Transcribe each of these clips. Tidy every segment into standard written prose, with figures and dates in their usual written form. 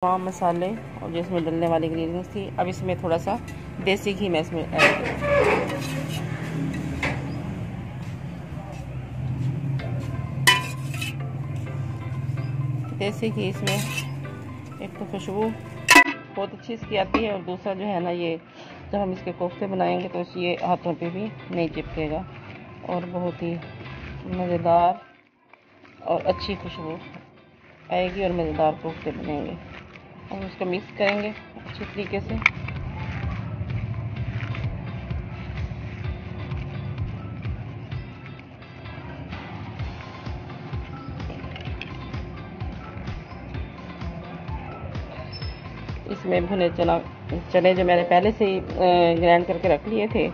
तमाम मसाले और जो इसमें डलने वाली इंग्रेडिएंट्स थी। अब इसमें थोड़ा सा देसी घी मैं इसमें ऐड करूँ। देसी घी इसमें एक तो खुशबू बहुत अच्छी इसकी आती है, और दूसरा जो है ना, ये जब हम इसके कोफ्ते बनाएंगे तो ये हाथों पे भी नहीं चिपकेगा और बहुत ही मज़ेदार और अच्छी खुशबू आएगी और मज़ेदार कोफ्ते बनेंगे। हम इसको मिक्स करेंगे अच्छी तरीके से। इसमें भुने चने जो मैंने पहले से ही ग्राइंड करके रख लिए थे,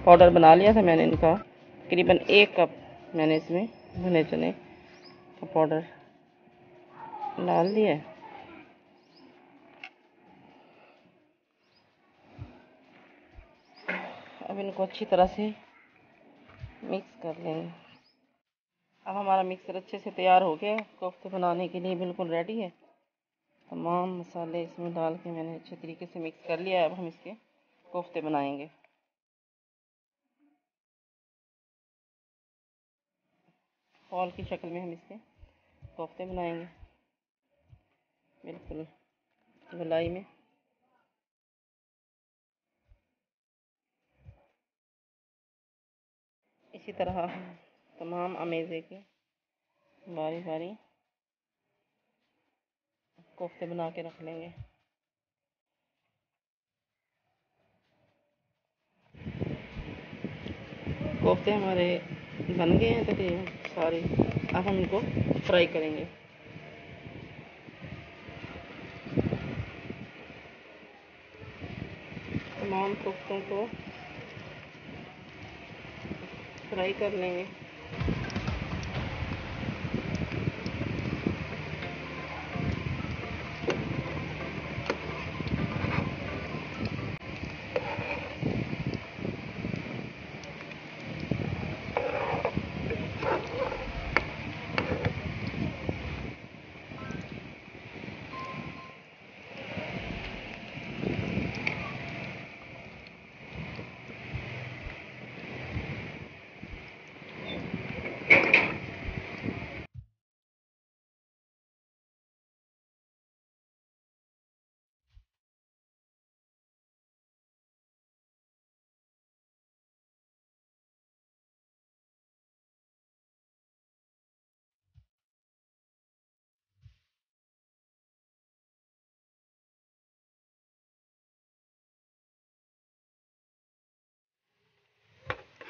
पाउडर बना लिया था मैंने इनका। तकरीबन 1 कप मैंने इसमें भुने चने का पाउडर डाल दिया। अब इनको अच्छी तरह से मिक्स कर लेंगे। अब हमारा मिक्सर अच्छे से तैयार हो गया, कोफ्ते बनाने के लिए बिल्कुल रेडी है। तमाम मसाले इसमें डाल के मैंने अच्छे तरीके से मिक्स कर लिया है। अब हम इसके कोफ्ते बनाएंगे। बॉल की शक्ल में हम इसके कोफ्ते बनाएंगे, बिल्कुल गोलाई में। इसी तरह हम तमाम अमेज़े के बारी बारी कोफ्ते बना के रख लेंगे। कोफ्ते हमारे बन गए हैं तकरीबन सारे। अब हम इनको फ्राई करेंगे। तमाम कोफ्तों को फ्राई कर लेंगे।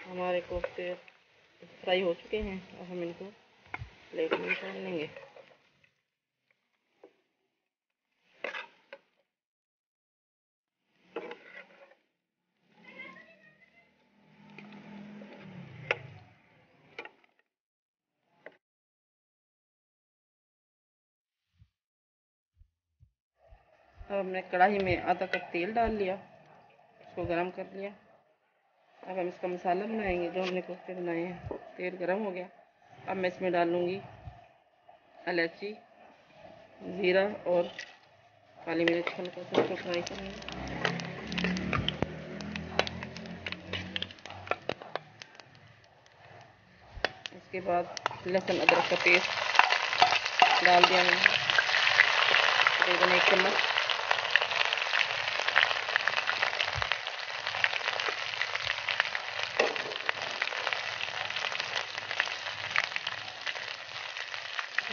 हमारे कोफ्ते फ्राई हो चुके हैं। अब हम इनको प्लेट में निकाल लेंगे। अब हमने कढ़ाई में आधा कप तेल डाल लिया, उसको गरम कर लिया। अब हम इसका मसाला बनाएंगे जो हमने कोफ्ते बनाए हैं। तेल गरम हो गया। अब मैं इसमें डालूँगी इलायची, ज़ीरा और काली मिर्च। हल्का सा इसको फ्राई करेंगे। उसके बाद लहसुन अदरक का पेस्ट डाल दिया मैंने, तकरीबन 1 चम्मच।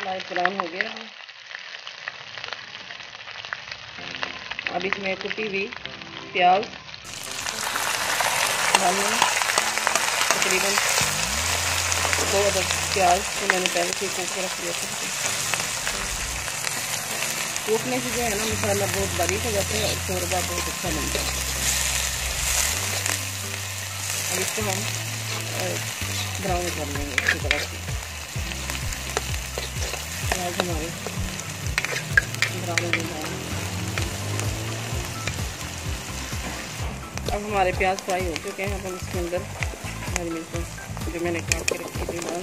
लाइट ब्राउन हो गया। अब इसमें कुटी हुई प्याज डालना, तकरीबन 2 अदद प्याज को मैंने पहले से कूट के रख लिया था। कूटने से जो है ना, मसाला बहुत बारीक हो जाता है और शोरबा बहुत अच्छा बनता है। अब इसको हम ब्राउन कर लेंगे अच्छी तरह से। प्याज हमारे ब्राउन हो जाए। अब हमारे प्याज फ्राई हो चुके हैं। अब हम इसके अंदर हरी मिर्च जो मैंने काट के रखी थी डाल।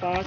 5